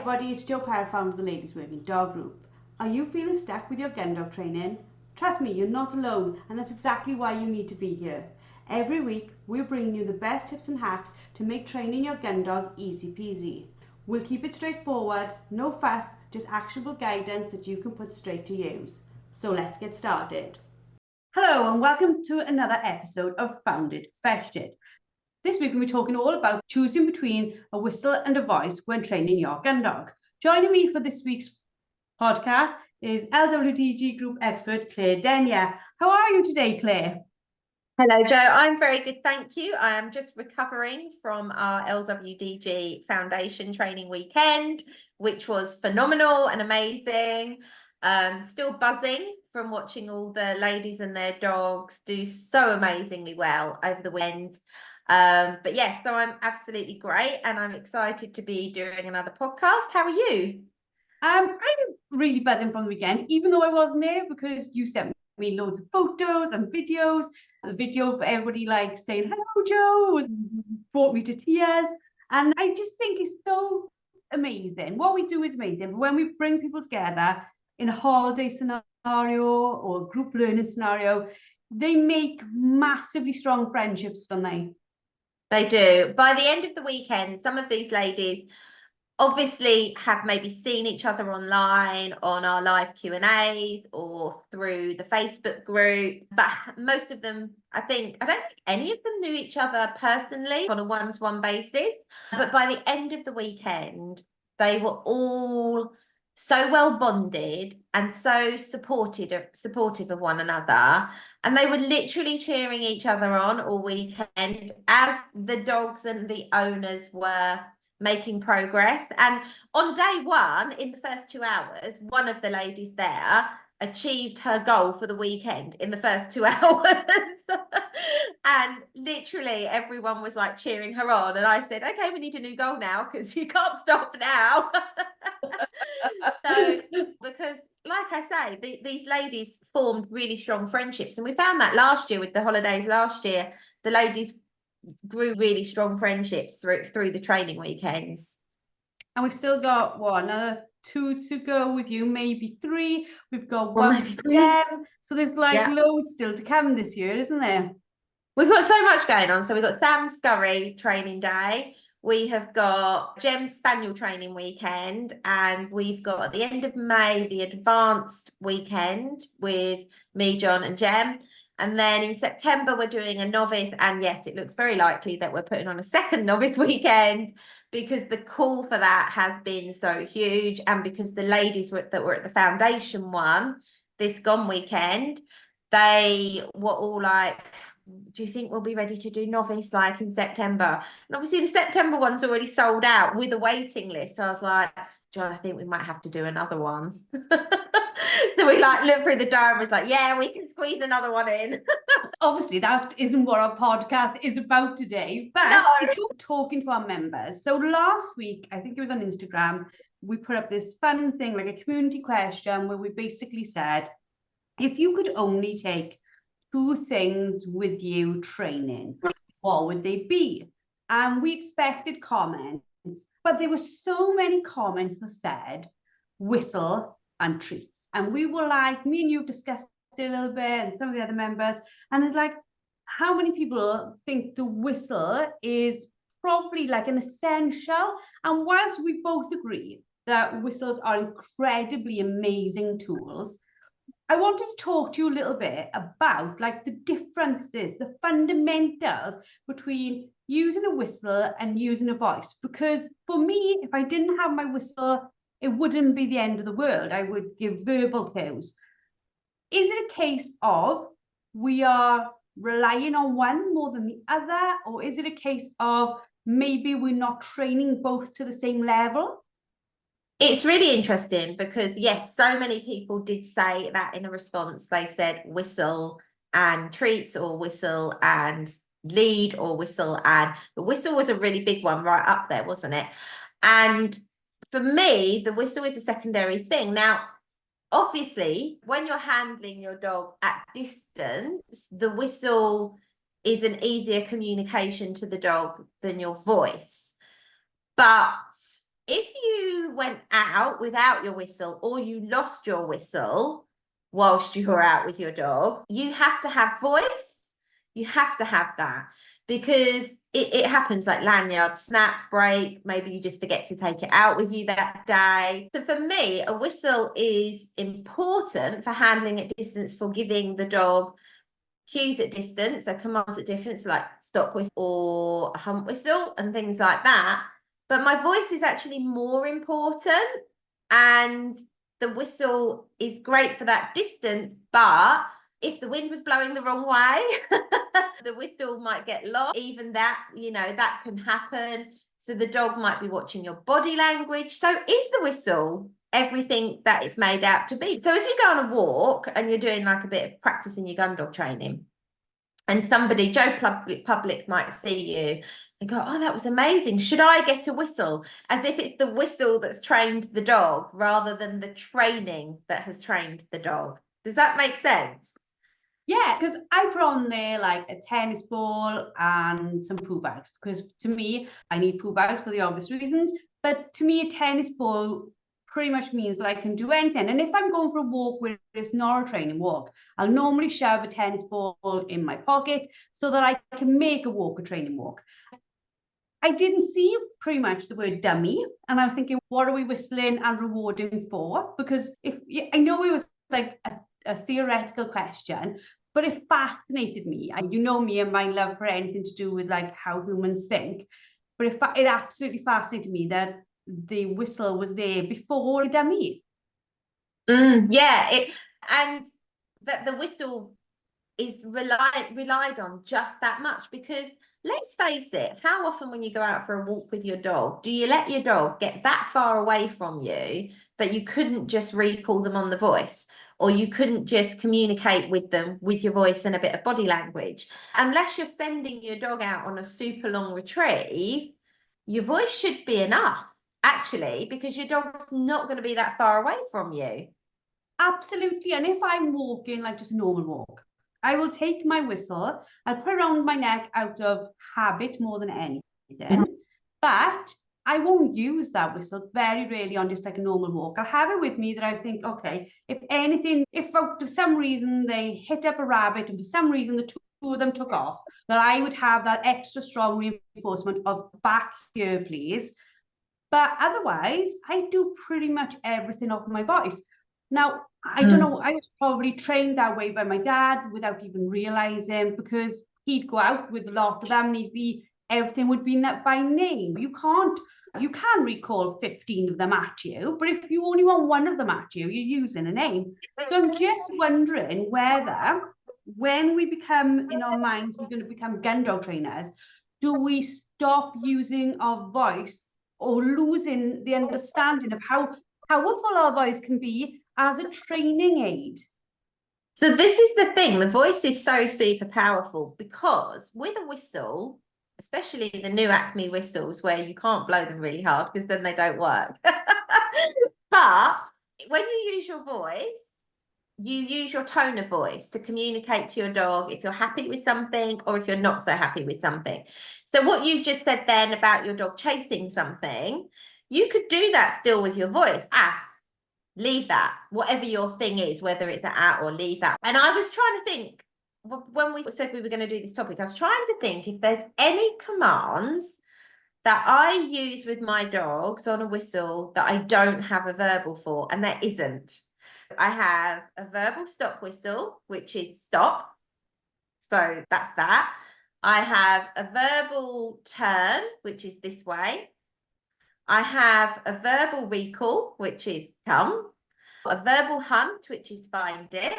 everybody, it's Jo Perrott, founder of the Ladies Working Dog Group. Are you feeling stuck with your gun dog training? Trust me, you're not alone, and that's exactly why you need to be here. Every week, we're bringing you the best tips and hacks to make training your gun dog easy peasy. We'll keep it straightforward, no fuss, just actionable guidance that you can put straight to use. So let's get started. Hello, and welcome to another episode of Founded Fested. This week we're talking all about choosing between a whistle and a voice when training your gun dog. Joining me for this week's podcast is LWDG Group expert Claire Denyer. How are you today, Claire? Hello, Jo. I'm very good, thank you. I am just recovering from our LWDG Foundation training weekend, which was phenomenal and amazing. Still buzzing from watching all the ladies and their dogs do so amazingly well over the weekend. But yes, so I'm absolutely great and I'm excited to be doing another podcast. How are you? I'm really buzzing from the weekend, even though I wasn't there, because you sent me loads of photos and videos. The video of everybody like saying hello, Jo, brought me to tears. And I just think it's so amazing. What we do is amazing, but when we bring people together in a holiday scenario or a group learning scenario, they make massively strong friendships, don't they? They do. By the end of the weekend, some of these ladies obviously have maybe seen each other online on our live Q&As or through the Facebook group, but most of them, I don't think any of them knew each other personally on a one-to-one basis. But by the end of the weekend, they were all so well bonded and so supportive of one another, and they were literally cheering each other on all weekend as the dogs and the owners were making progress. And on day one, in the first 2 hours, one of the ladies there achieved her goal for the weekend in the first 2 hours. And literally everyone was like cheering her on, and I said, okay, we need a new goal now because you can't stop now. So, because like I say, these ladies formed really strong friendships, and we found that last year with the holidays last year, the ladies grew really strong friendships through the training weekends. And we've still got another 2 to go with you, maybe 3. We've got one with them, so there's loads still to come this year, isn't there? We've got so much going on. So we've got Sam Scurry training day, we have got Gem's Spaniel training weekend, and we've got at the end of May the advanced weekend with me, John and Gem. And then in September, we're doing a novice. And yes, it looks very likely that we're putting on a second novice weekend because the call for that has been so huge. And because the ladies that were at the foundation one this gone weekend, they were all like, do you think we'll be ready to do novice like in September? And obviously the September one's already sold out with a waiting list. So I was like, John, I think we might have to do another one. So we looked through the diary and was like, yeah, we can squeeze another one in. Obviously that isn't what our podcast is about today, but no. We're talking to our members. So last week, I think it was on Instagram, we put up this fun thing, like a community question, where we basically said, if you could only take 2 things with you training, what would they be? And we expected comments, but there were so many comments that said whistle and treats. And we were like, me and you discussed it a little bit, and some of the other members, and it's like, how many people think the whistle is probably like an essential? And whilst we both agree that whistles are incredibly amazing tools, I wanted to talk to you a little bit about like the differences, the fundamentals between using a whistle and using a voice. Because for me, if I didn't have my whistle, it wouldn't be the end of the world. I would give verbal cues. Is it a case of we are relying on one more than the other? Or is it a case of maybe we're not training both to the same level? It's really interesting because, yes, so many people did say that in a response. They said whistle and treats, or whistle and lead, or whistle and... The whistle was a really big one right up there, wasn't it? And for me, the whistle is a secondary thing. Now, obviously, when you're handling your dog at distance, the whistle is an easier communication to the dog than your voice. But If you went out without your whistle or you lost your whistle whilst you were out with your dog, you have to have voice. You have to have that because it happens like lanyard, snap, break. Maybe you just forget to take it out with you that day. So for me, a whistle is important for handling at distance, for giving the dog cues at distance, so commands at distance, like stop whistle or a hump whistle and things like that. But my voice is actually more important, and the whistle is great for that distance. But if the wind was blowing the wrong way, the whistle might get lost. Even that, you know, that can happen. So the dog might be watching your body language. So is the whistle everything that it's made out to be? So if you go on a walk and you're doing like a bit of practicing your gun dog training, and somebody, Joe Public, might see you and go, oh, that was amazing. Should I get a whistle? As if it's the whistle that's trained the dog rather than the training that has trained the dog. Does that make sense? Yeah, because I put on there like a tennis ball and some poo bags, because to me, I need poo bags for the obvious reasons. But to me, a tennis ball pretty much means that I can do anything. And if I'm going for a walk where it's not a training walk, I'll normally shove a tennis ball in my pocket so that I can make a walk a training walk. I didn't see pretty much the word dummy, and I was thinking, what are we whistling and rewarding for? Because if I know it was like a theoretical question, but it fascinated me. You know me and my love for anything to do with like how humans think, but it absolutely fascinated me that the whistle was there before the dummy. Yeah, and that the whistle is relied on just that much, because let's face it, how often when you go out for a walk with your dog, do you let your dog get that far away from you that you couldn't just recall them on the voice, or you couldn't just communicate with them with your voice and a bit of body language? Unless you're sending your dog out on a super long retrieve, your voice should be enough, actually, because your dog's not going to be that far away from you. Absolutely. And if I'm walking like just a normal walk, I will take my whistle, I'll put it around my neck out of habit more than anything. But I won't use that whistle very rarely on just like a normal walk. I'll have it with me that I think, okay, if anything, if for some reason they hit up a rabbit and for some reason the two of them took off, that I would have that extra strong reinforcement of back here, please. But otherwise, I do pretty much everything off my voice. Now, I don't know, I was probably trained that way by my dad without even realizing, because he'd go out with a lot of them and everything would be by name. You can recall 15 of them at you, but if you only want one of them at you, you're using a name. So I'm just wondering whether when we become, in our minds, we're going to become gun dog trainers, do we stop using our voice or losing the understanding of how powerful our voice can be as a training aid? So this is the thing, the voice is so super powerful, because with a whistle, especially the new Acme whistles where you can't blow them really hard because then they don't work. But when you use your voice, you use your tone of voice to communicate to your dog if you're happy with something or if you're not so happy with something. So what you just said then about your dog chasing something, you could do that still with your voice. Leave that, whatever your thing is, whether it's an at or leave that. And I was trying to think, when we said we were going to do this topic, I was trying to think if there's any commands that I use with my dogs on a whistle that I don't have a verbal for, and there isn't. I have a verbal stop whistle, which is stop. So that's that. I have a verbal turn, which is this way. I have a verbal recall, which is come. A verbal hunt, which is find it.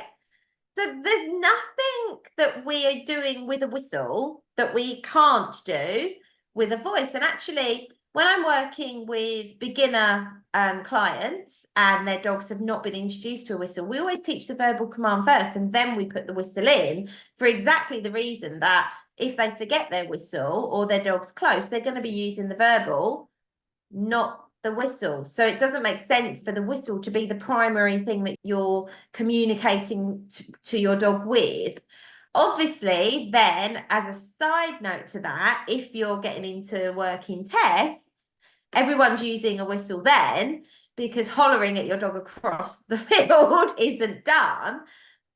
So there's nothing that we are doing with a whistle that we can't do with a voice. And actually, when I'm working with beginner clients and their dogs have not been introduced to a whistle, we always teach the verbal command first and then we put the whistle in, for exactly the reason that if they forget their whistle or their dog's close, they're going to be using the verbal, not the whistle. So it doesn't make sense for the whistle to be the primary thing that you're communicating to your dog with. Obviously, then, as a side note to that, if you're getting into working tests, Everyone's using a whistle then because hollering at your dog across the field isn't done.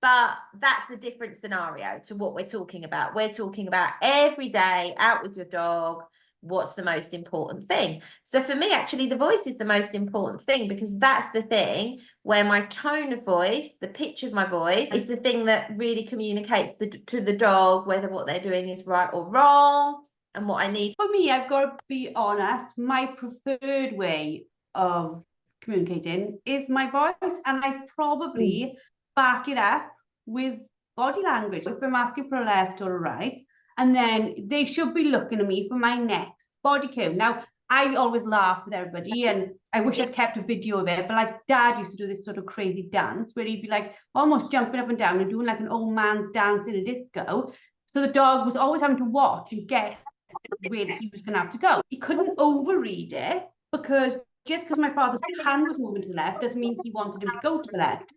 But that's a different scenario to what we're talking about. We're talking about every day out with your dog. What's the most important thing? So for me, actually, the voice is the most important thing, because that's the thing where my tone of voice, the pitch of my voice, is the thing that really communicates to the dog whether what they're doing is right or wrong and what I need. For me, I've got to be honest, my preferred way of communicating is my voice, and I probably back it up with body language. If I'm asking for a left or a right, and then they should be looking at me for my next body cue. Now, I always laugh with everybody, and I wish I'd kept a video of it, but like Dad used to do this sort of crazy dance where he'd be like almost jumping up and down and doing like an old man's dance in a disco. So the dog was always having to watch and guess where he was going to have to go. He couldn't overread it, because just because my father's hand was moving to the left doesn't mean he wanted him to go to the left.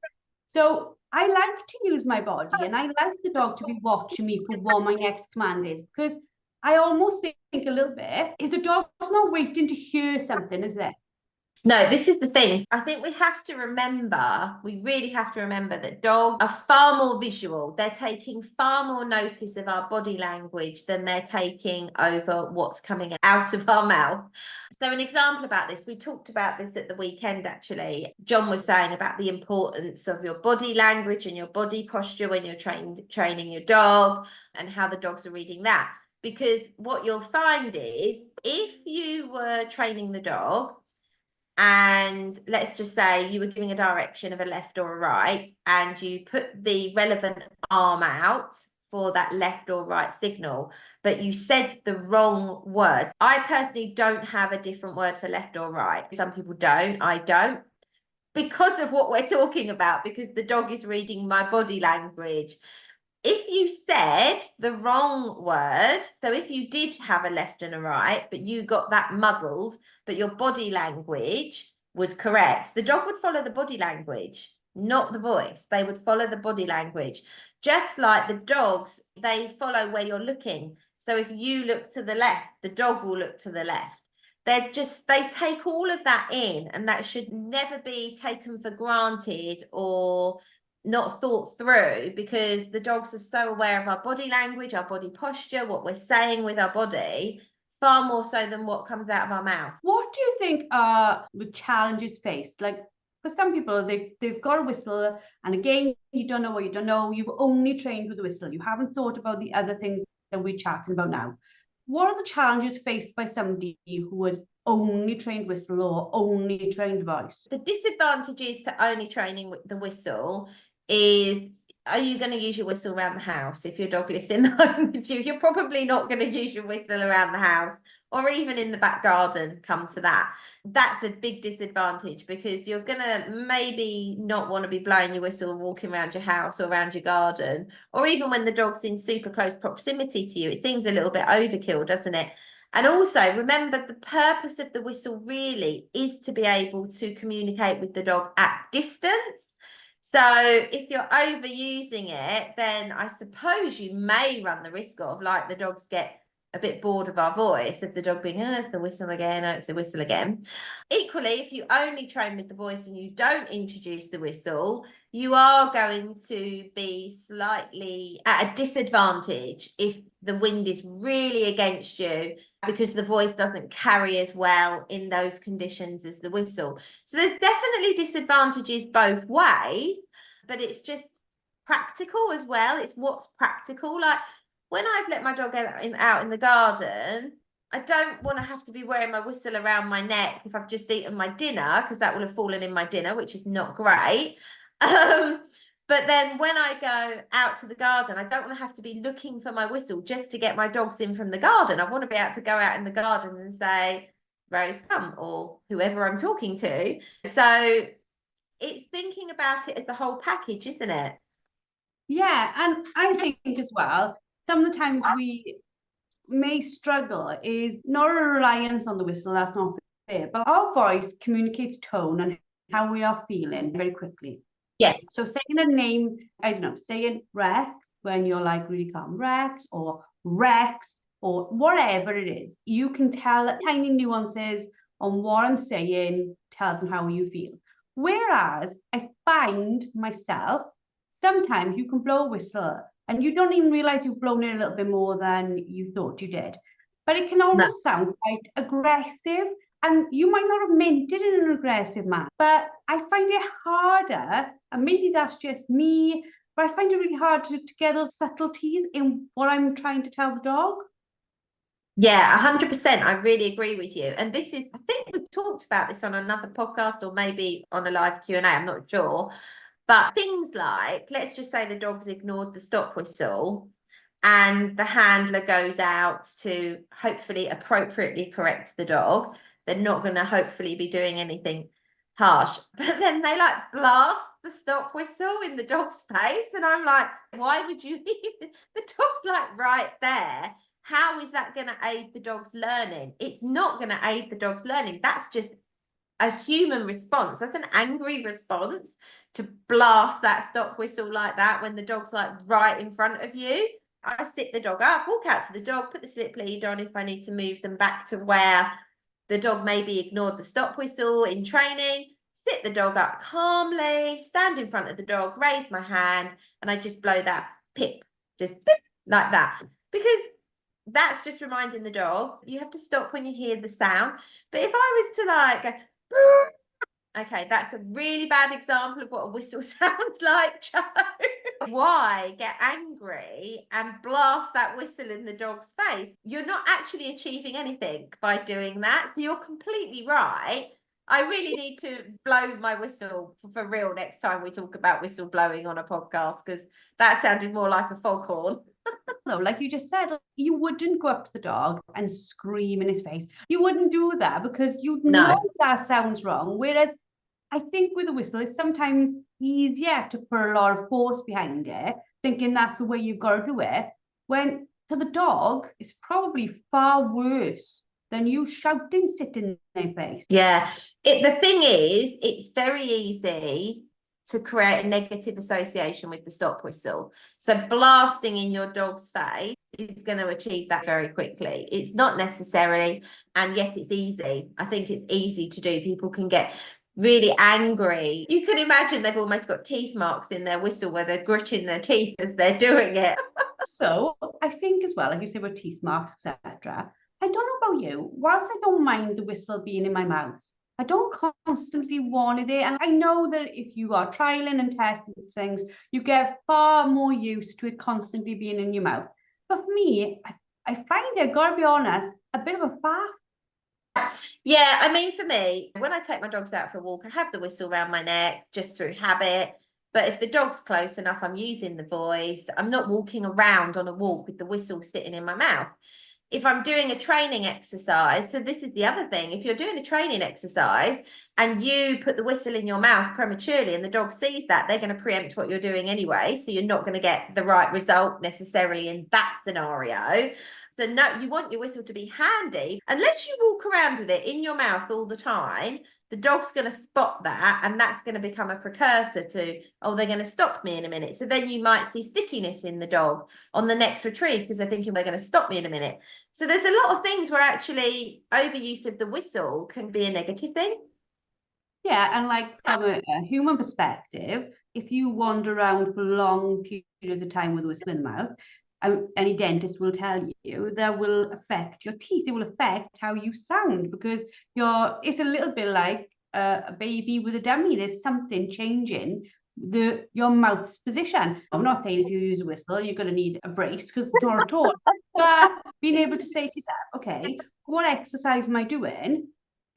So I like to use my body, and I like the dog to be watching me for what my next command is, because I almost think a little bit is the dog's not waiting to hear something, is it? No, this is the thing. I think we really have to remember that dogs are far more visual. They're taking far more notice of our body language than they're taking over what's coming out of our mouth. So an example about this, we talked about this at the weekend, actually. John was saying about the importance of your body language and your body posture when you're training your dog, and how the dogs are reading that. Because what you'll find is, if you were training the dog, and let's just say you were giving a direction of a left or a right, and you put the relevant arm out for that left or right signal, but you said the wrong word. I personally don't have a different word for left or right. Some people don't, I don't, because of what we're talking about, because the dog is reading my body language. If you said the wrong word, so if you did have a left and a right, but you got that muddled, but your body language was correct, the dog would follow the body language, not the voice. They would follow the body language. Just like the dogs, they follow where you're looking. So if you look to the left, the dog will look to the left. They take all of that in, and that should never be taken for granted or not thought through, because the dogs are so aware of our body language, our body posture, what we're saying with our body, far more so than what comes out of our mouth. What do you think are the challenges faced? Like, for some people, they've got a whistle, and again, you don't know what you don't know. You've only trained with the whistle. You haven't thought about the other things that we're chatting about now. What are the challenges faced by somebody who has only trained whistle or only trained voice? The disadvantages to only training with the whistle is, are you going to use your whistle around the house? If your dog lives in the home with you, you're probably not going to use your whistle around the house, or even in the back garden, come to that. That's a big disadvantage, because you're going to maybe not want to be blowing your whistle walking around your house or around your garden, or even when the dog's in super close proximity to you. It seems a little bit overkill, doesn't it? And also remember, the purpose of the whistle really is to be able to communicate with the dog at distance. So if you're overusing it, then I suppose you may run the risk of, like, the dogs get a bit bored of our voice, of the dog being, oh, it's the whistle again, oh, it's the whistle again. Equally, if you only train with the voice and you don't introduce the whistle, you are going to be slightly at a disadvantage if the wind is really against you, because the voice doesn't carry as well in those conditions as the whistle. So there's definitely disadvantages both ways, but it's just practical as well. It's what's practical. Like, when I've let my dog out in the garden, I don't want to have to be wearing my whistle around my neck if I've just eaten my dinner, because that will have fallen in my dinner, which is not great. But then when I go out to the garden, I don't want to have to be looking for my whistle just to get my dogs in from the garden. I want to be able to go out in the garden and say, Rose, come, or whoever I'm talking to. So it's thinking about it as the whole package, isn't it? Yeah, and I think as well, some of the times we may struggle is not a reliance on the whistle, that's not fair, but our voice communicates tone and how we are feeling very quickly. Yes. So saying a name, I don't know, saying Rex when you're like really calm, Rex, or Rex, or whatever it is, you can tell tiny nuances on what I'm saying tells them how you feel. Whereas I find myself, sometimes you can blow a whistle and you don't even realize you've blown it a little bit more than you thought you did. But it can almost sound quite aggressive, and you might not have meant it in an aggressive manner. But I find it harder, and maybe that's just me, but I find it really hard to get those subtleties in what I'm trying to tell the dog. Yeah, 100%. I really agree with you. And this is, I think we've talked about this on another podcast or maybe on a live Q&A, I'm not sure. But things like, let's just say the dog's ignored the stop whistle and the handler goes out to hopefully appropriately correct the dog. They're not going to hopefully be doing anything harsh. But then they like blast the stop whistle in the dog's face. And I'm like, why would you even? The dog's like right there. How is that going to aid the dog's learning? It's not going to aid the dog's learning. That's just a human response. That's an angry response to blast that stop whistle like that when the dog's like right in front of you. I sit the dog up, walk out to the dog, put the slip lead on if I need to move them back to where the dog maybe ignored the stop whistle in training, sit the dog up calmly, stand in front of the dog, raise my hand, and I just blow that pip, just pip, like that. Because that's just reminding the dog, you have to stop when you hear the sound. But if I was to like go, okay, that's a really bad example of what a whistle sounds like, Joe. Why get angry and blast that whistle in the dog's face? You're not actually achieving anything by doing that. So you're completely right. I really need to blow my whistle for real next time we talk about whistle blowing on a podcast, because that sounded more like a foghorn. No, like you just said, you wouldn't go up to the dog and scream in his face. You wouldn't do that because you know that sounds wrong. Whereas I think with a whistle, it's sometimes easier to put a lot of force behind it, thinking that's the way you've got to do it, when to the dog, it's probably far worse than you shouting, sitting in their face. Yeah. The thing is, it's very easy to create a negative association with the stop whistle. So blasting in your dog's face is going to achieve that very quickly. It's not necessarily, and yes, it's easy. I think it's easy to do. People can get really angry. You can imagine they've almost got teeth marks in their whistle where they're gritting their teeth as they're doing it. So I think as well, like you say, with teeth marks, etc. I don't know about you, whilst I don't mind the whistle being in my mouth, I don't constantly want it there. And I know that if you are trialing and testing things, you get far more used to it constantly being in your mouth. But for me, I find it, gotta be honest, a bit of a faff. Yeah, I mean, for me, when I take my dogs out for a walk, I have the whistle around my neck just through habit. But if the dog's close enough, I'm using the voice. I'm not walking around on a walk with the whistle sitting in my mouth. If I'm doing a training exercise, so this is the other thing, if you're doing a training exercise and you put the whistle in your mouth prematurely and the dog sees that, they're going to preempt what you're doing anyway. So you're not going to get the right result necessarily in that scenario. So no, you want your whistle to be handy. Unless you walk around with it in your mouth all the time, the dog's going to spot that, and that's going to become a precursor to, oh, they're going to stop me in a minute. So then you might see stickiness in the dog on the next retrieve because they're thinking they're going to stop me in a minute. So there's a lot of things where actually overuse of the whistle can be a negative thing. Yeah, and like from a human perspective, if you wander around for long periods of time with a whistle in the mouth, any dentist will tell you that will affect your teeth. It will affect how you sound because it's a little bit like a baby with a dummy. There's something changing your mouth's position. I'm not saying if you use a whistle, you're going to need a brace because it's not at all. But being able to say to yourself, okay, what exercise am I doing?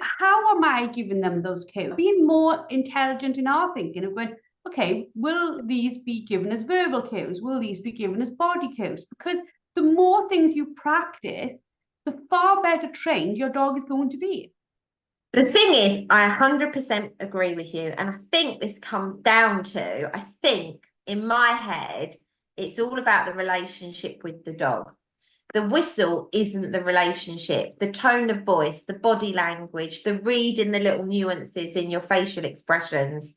How am I giving them those cues? Being more intelligent in our thinking of going, okay, will these be given as verbal cues? Will these be given as body cues? Because the more things you practice, the far better trained your dog is going to be. The thing is, I 100% agree with you. And I think this comes down to, I think in my head, it's all about the relationship with the dog. The whistle isn't the relationship, the tone of voice, the body language, the reading the little nuances in your facial expressions,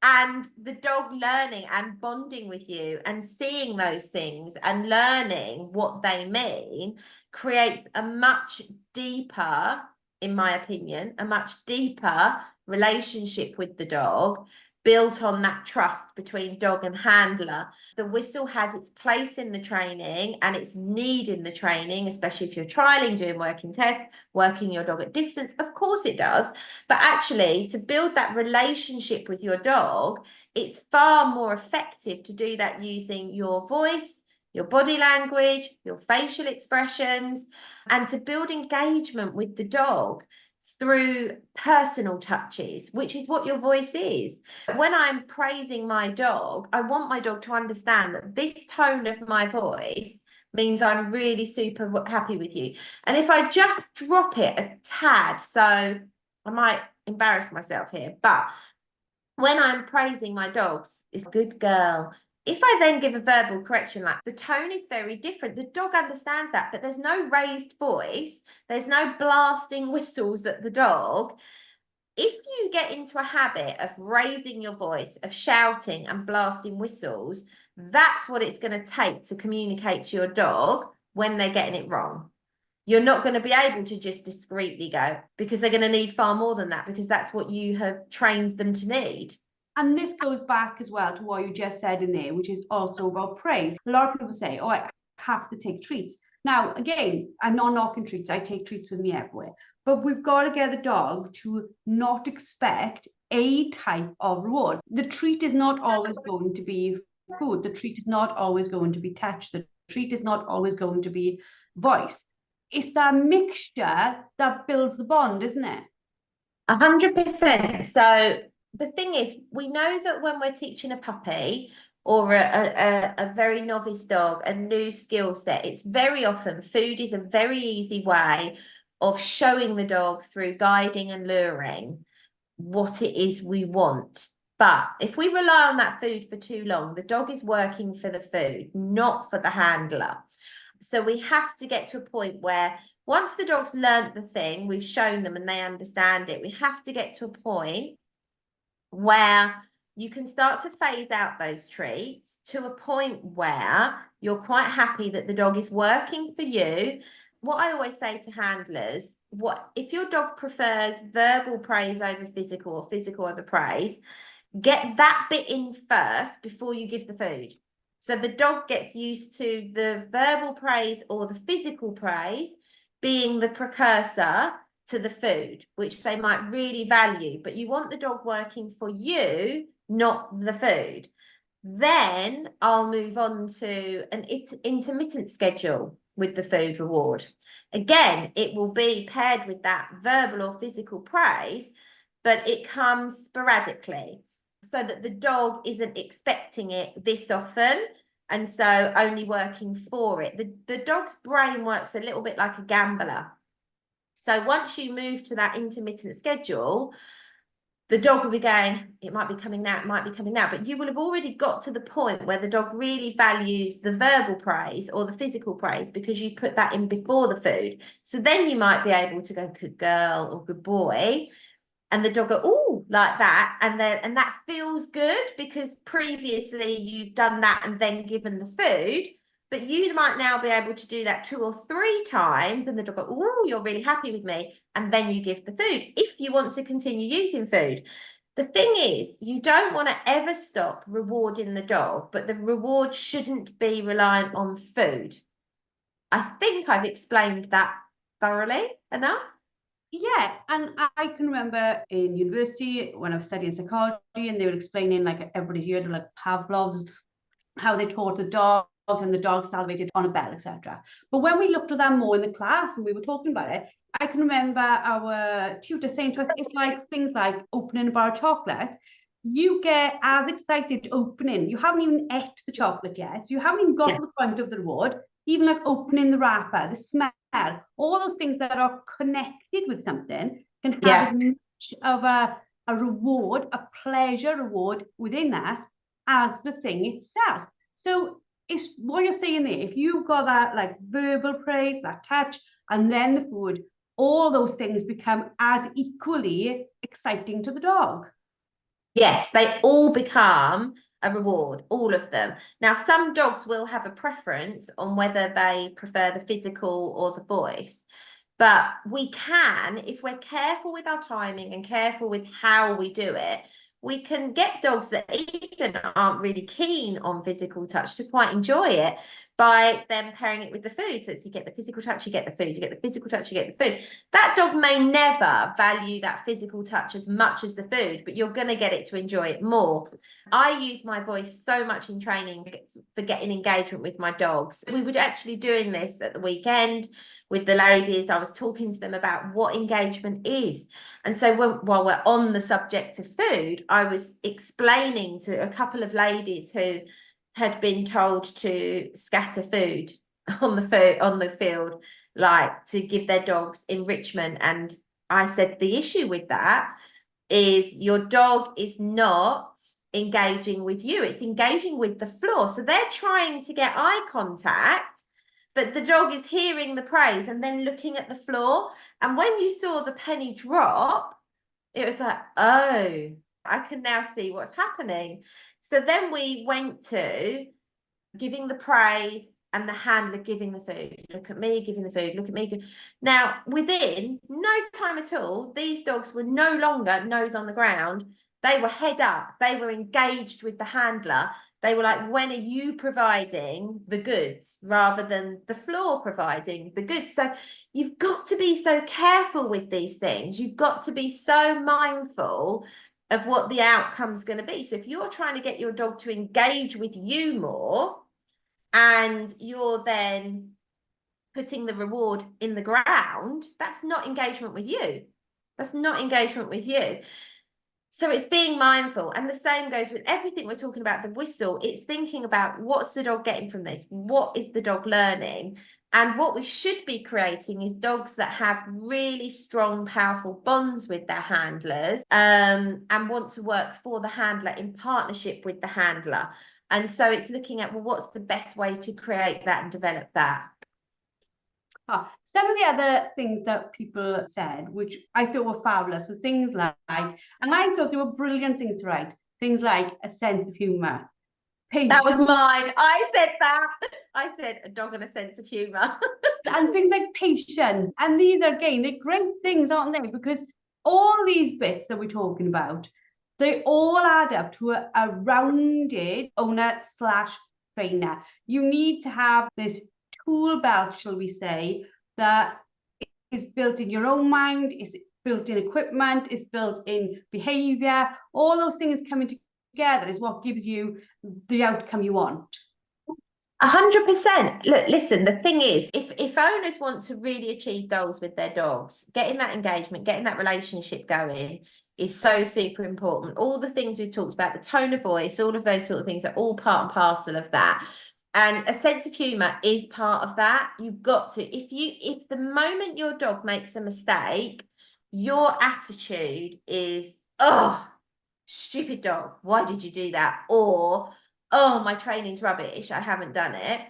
and the dog learning and bonding with you and seeing those things and learning what they mean creates a much deeper in my opinion, a much deeper relationship with the dog, built on that trust between dog and handler. The whistle has its place in the training and its need in the training, especially if you're trialing, doing working tests, working your dog at distance. Of course it does. But actually, to build that relationship with your dog, it's far more effective to do that using your voice, your body language, your facial expressions, and to build engagement with the dog through personal touches, which is what your voice is. When I'm praising my dog, I want my dog to understand that this tone of my voice means I'm really super happy with you. And if I just drop it a tad, so I might embarrass myself here, but when I'm praising my dogs, it's a good girl. If I then give a verbal correction, like the tone is very different, the dog understands that, but there's no raised voice, there's no blasting whistles at the dog. If you get into a habit of raising your voice, of shouting and blasting whistles, that's what it's going to take to communicate to your dog when they're getting it wrong. You're not going to be able to just discreetly go, because they're going to need far more than that, because that's what you have trained them to need. And this goes back as well to what you just said in there, which is also about praise. A lot of people say, oh, I have to take treats. Now, again, I'm not knocking treats. I take treats with me everywhere. But we've got to get the dog to not expect a type of reward. The treat is not always going to be food. The treat is not always going to be touch. The treat is not always going to be voice. It's that mixture that builds the bond, isn't it? 100%. So the thing is, we know that when we're teaching a puppy or a very novice dog a new skill set, it's very often food is a very easy way of showing the dog through guiding and luring what it is we want. But if we rely on that food for too long, the dog is working for the food, not for the handler. So we have to get to a point where once the dog's learnt the thing, we've shown them and they understand it, we have to get to a point where you can start to phase out those treats to a point where you're quite happy that the dog is working for you. What I always say to handlers, if your dog prefers verbal praise over physical or physical over praise, get that bit in first before you give the food. So the dog gets used to the verbal praise or the physical praise being the precursor to the food, which they might really value, but you want the dog working for you, not the food. Then I'll move on to an intermittent schedule with the food reward. Again, it will be paired with that verbal or physical praise, but it comes sporadically so that the dog isn't expecting it this often and so only working for it. The dog's brain works a little bit like a gambler. So once you move to that intermittent schedule, the dog will be going, it might be coming now, it might be coming now, but you will have already got to the point where the dog really values the verbal praise or the physical praise because you put that in before the food. So then you might be able to go, good girl or good boy, and the dog go, oh, like that, and that feels good because previously you've done that and then given the food. But you might now be able to do that 2 or 3 times and the dog go, oh, you're really happy with me. And then you give the food if you want to continue using food. The thing is, you don't want to ever stop rewarding the dog, but the reward shouldn't be reliant on food. I think I've explained that thoroughly enough. Yeah, and I can remember in university when I was studying psychology and they were explaining like everybody's heard of like Pavlov's, how they taught the dogs and the dogs salivated on a bell, etc. But when we looked at that more in the class and we were talking about it, I can remember our tutor saying to us, it's like things like opening a bar of chocolate. You get as excited opening, you haven't even ate the chocolate yet, so you haven't even got to the point of the reward, even like opening the wrapper, the smell, all those things that are connected with something can have as much of a reward, a pleasure reward within us as the thing itself. So it's what you're saying there. If you've got that like verbal praise, that touch, and then the food, all those things become as equally exciting to the dog. Yes, they all become a reward, all of them. Now, some dogs will have a preference on whether they prefer the physical or the voice, But we can, if we're careful with our timing and careful with how we do it, we can get dogs that even aren't really keen on physical touch to quite enjoy it by them pairing it with the food. So it's you get the physical touch, you get the food, you get the physical touch, you get the food. That dog may never value that physical touch as much as the food, but you're going to get it to enjoy it more. I use my voice so much in training for getting engagement with my dogs. We were actually doing this at the weekend with the ladies. I was talking to them about what engagement is. And so while we're on the subject of food, I was explaining to a couple of ladies who had been told to scatter food on the field, like to give their dogs enrichment. And I said the issue with that is your dog is not engaging with you, it's engaging with the floor. So they're trying to get eye contact, but the dog is hearing the praise and then looking at the floor. And when you saw the penny drop, it was like, oh, I can now see what's happening. So then we went to giving the praise and the handler giving the food. Look at me giving the food, look at me. Now, within no time at all, these dogs were no longer nose on the ground. They were head up. They were engaged with the handler. They were like, when are you providing the goods rather than the floor providing the goods? So you've got to be so careful with these things. You've got to be so mindful of what the outcome's going to be. So if you're trying to get your dog to engage with you more and you're then putting the reward in the ground, that's not engagement with you. That's not engagement with you. So it's being mindful. And the same goes with everything we're talking about, the whistle. It's thinking about what's the dog getting from this? What is the dog learning? And what we should be creating is dogs that have really strong, powerful bonds with their handlers, and want to work for the handler in partnership with the handler. And so it's looking at, well, what's the best way to create that and develop that? Some of the other things that people said, which I thought were fabulous, were things like, and I thought they were brilliant things to write, things like a sense of humour. That was mine. I said that. I said a dog and a sense of humour. And things like patience. And these are, again, they're great things, aren't they? Because all these bits that we're talking about, they all add up to a rounded owner/trainer. You need to have this tool belt, shall we say, that is built in your own mind, is built in equipment, is built in behavior. All those things coming together is what gives you the outcome you want. 100%. Look, listen, the thing is, if owners want to really achieve goals with their dogs, getting that engagement, getting that relationship going is so super important. All the things we've talked about, the tone of voice, all of those sort of things are all part and parcel of that. And a sense of humour is part of that. You've got to, if the moment your dog makes a mistake, your attitude is, oh, stupid dog, why did you do that? Or, oh, my training's rubbish, I haven't done it.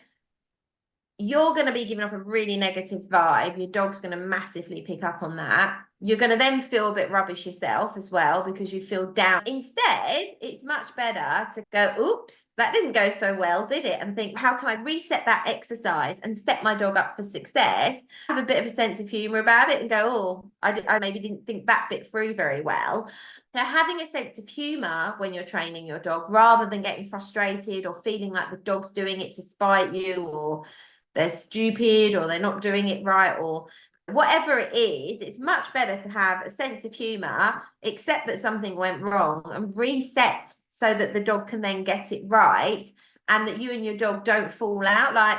You're going to be giving off a really negative vibe. Your dog's going to massively pick up on that. You're going to then feel a bit rubbish yourself as well because you feel down. Instead, it's much better to go, oops, that didn't go so well, did it? And think, how can I reset that exercise and set my dog up for success? Have a bit of a sense of humour about it and go, oh, I maybe didn't think that bit through very well. So having a sense of humour when you're training your dog, rather than getting frustrated or feeling like the dog's doing it to spite you, or they're stupid, or they're not doing it right, or whatever it is, it's much better to have a sense of humour, accept that something went wrong and reset so that the dog can then get it right, and that you and your dog don't fall out. Like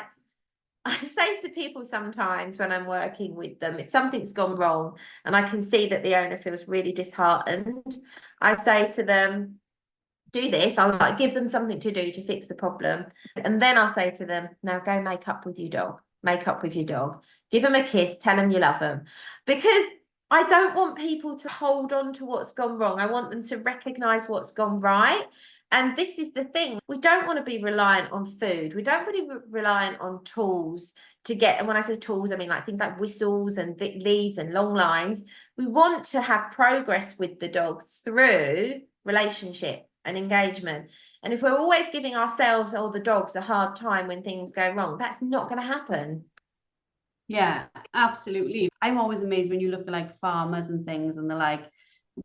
I say to people sometimes when I'm working with them, if something's gone wrong and I can see that the owner feels really disheartened, I say to them, do this. I'll like give them something to do to fix the problem. And then I'll say to them, now go make up with your dog. Make up with your dog. Give them a kiss. Tell them you love them. Because I don't want people to hold on to what's gone wrong. I want them to recognise what's gone right. And this is the thing. We don't want to be reliant on food. We don't want to be reliant on tools to get, and when I say tools, I mean like things like whistles and leads and long lines. We want to have progress with the dog through relationship and engagement. And if we're always giving ourselves or the dogs a hard time when things go wrong, that's not going to happen. Yeah, absolutely. I'm always amazed when you look at like farmers and things, and they're like,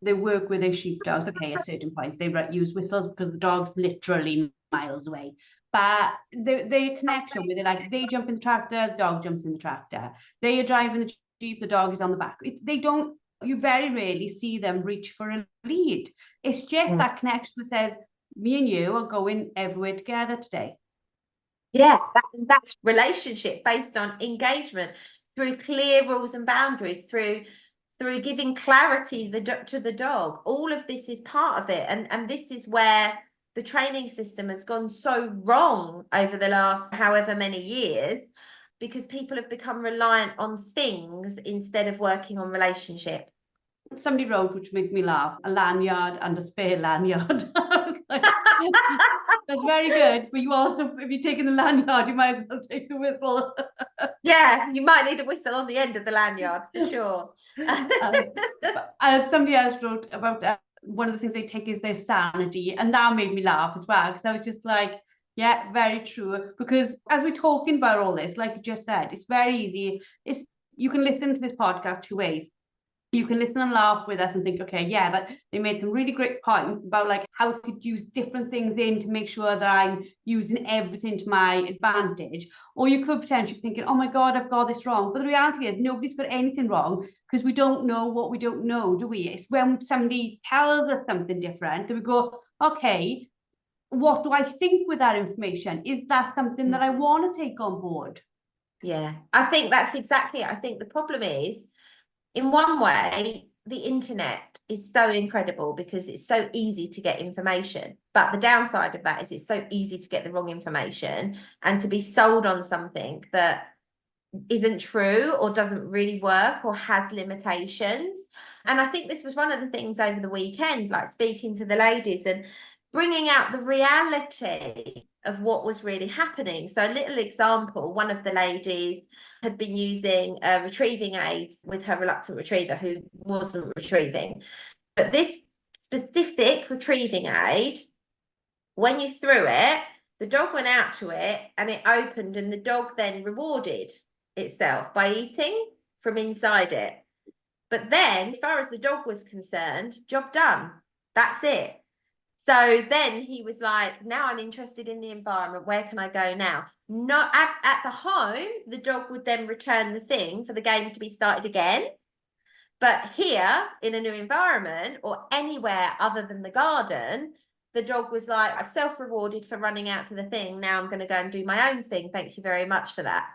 they work with their sheepdogs. Okay, at certain points they use whistles because the dog's literally miles away. But they connection where they're like, they jump in the tractor, the dog jumps in the tractor. They are driving the jeep, the dog is on the back. They don't. You very rarely see them reach for a lead. It's just that connection that says, me and you are going everywhere together today. Yeah, that's relationship based on engagement through clear rules and boundaries, through giving clarity to the dog. All of this is part of it, and this is where the training system has gone so wrong over the last however many years, because people have become reliant on things instead of working on relationship. Somebody wrote, which made me laugh, a lanyard and a spare lanyard. That's very good, but you also, if you're taking the lanyard, you might as well take the whistle. Yeah, you might need a whistle on the end of the lanyard for sure. Somebody else wrote about one of the things they take is their sanity, and that made me laugh as well, because I was just like, yeah, very true. Because as we're talking about all this, like you just said, it's very easy. You can listen to this podcast two ways. You can listen and laugh with us and think, okay, yeah, that they made some really great points about like how I could use different things in to make sure that I'm using everything to my advantage. Or you could potentially be thinking, oh my God, I've got this wrong. But the reality is nobody's got anything wrong, because we don't know what we don't know, do we? It's when somebody tells us something different that we go, okay, what do I think with that information? Is that something that I want to take on board? Yeah, I think that's exactly it. I think the problem is, in one way, the internet is so incredible because it's so easy to get information. But the downside of that is it's so easy to get the wrong information and to be sold on something that isn't true or doesn't really work or has limitations. And I think this was one of the things over the weekend, like speaking to the ladies and bringing out the reality of what was really happening. So a little example, one of the ladies had been using a retrieving aid with her reluctant retriever who wasn't retrieving. But this specific retrieving aid, when you threw it, the dog went out to it and it opened, and the dog then rewarded itself by eating from inside it. But then, as far as the dog was concerned, job done. That's it. So then he was like, now I'm interested in the environment. Where can I go now? Not at the home, the dog would then return the thing for the game to be started again. But here in a new environment or anywhere other than the garden, the dog was like, I've self-rewarded for running out to the thing. Now I'm going to go and do my own thing. Thank you very much for that.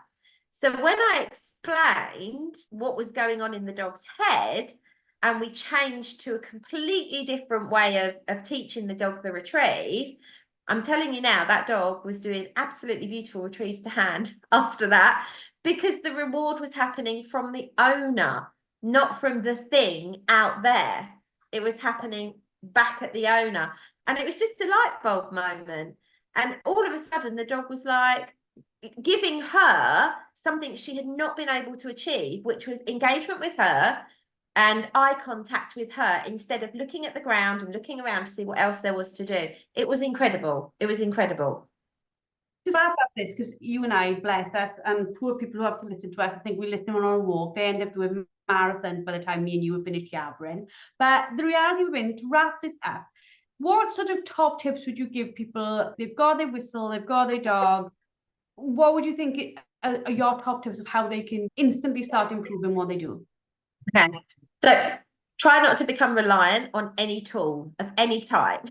So when I explained what was going on in the dog's head, and we changed to a completely different way of teaching the dog the retrieve, I'm telling you now, that dog was doing absolutely beautiful retrieves to hand after that, because the reward was happening from the owner, not from the thing out there. It was happening back at the owner. And it was just a light bulb moment. And all of a sudden, the dog was like giving her something she had not been able to achieve, which was engagement with her and eye contact with her, instead of looking at the ground and looking around to see what else there was to do. It was incredible. It was incredible. Just wrap up this, because you and I, bless us, and poor people who have to listen to us, I think we listen on our walk, they end up doing marathons by the time me and you have finished yabbering. But the reality of it, to wrap this up, what sort of top tips would you give people? They've got their whistle, they've got their dog. What would you think are your top tips of how they can instantly start improving what they do? Okay. So try not to become reliant on any tool of any type.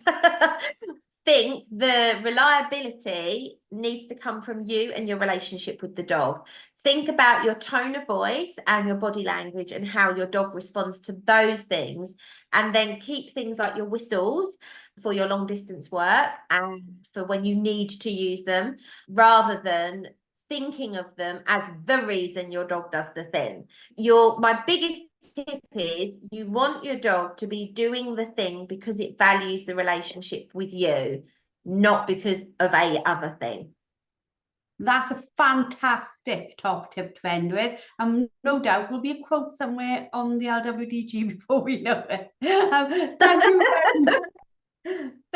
Think the reliability needs to come from you and your relationship with the dog. Think about your tone of voice and your body language and how your dog responds to those things. And then keep things like your whistles for your long distance work and for when you need to use them, rather than thinking of them as the reason your dog does the thing. My biggest tip is you want your dog to be doing the thing because it values the relationship with you, not because of a other thing. That's a fantastic top tip to end with. And no doubt will be a quote somewhere on the LWDG before we know it. Thank you very much.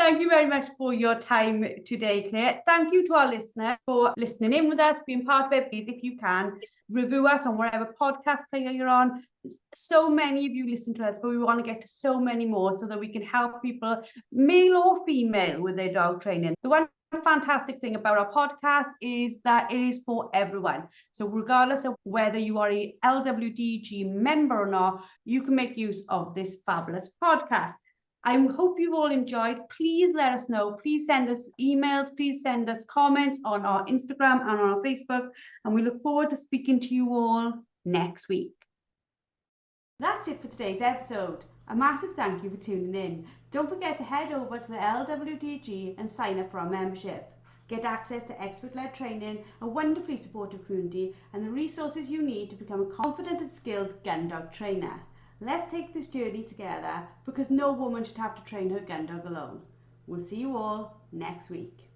Thank you very much for your time today, Claire. Thank you to our listeners for listening in with us, being part of it. Please, if you can, review us on whatever podcast player you're on. So many of you listen to us, but we want to get to so many more so that we can help people, male or female, with their dog training. The one fantastic thing about our podcast is that it is for everyone. So regardless of whether you are a LWDG member or not, you can make use of this fabulous podcast. I hope you've all enjoyed. Please let us know. Please send us emails. Please send us comments on our Instagram and on our Facebook. And we look forward to speaking to you all next week. That's it for today's episode. A massive thank you for tuning in. Don't forget to head over to the LWDG and sign up for our membership. Get access to expert-led training, a wonderfully supportive community, and the resources you need to become a confident and skilled gun dog trainer. Let's take this journey together, because no woman should have to train her gun dog alone. We'll see you all next week.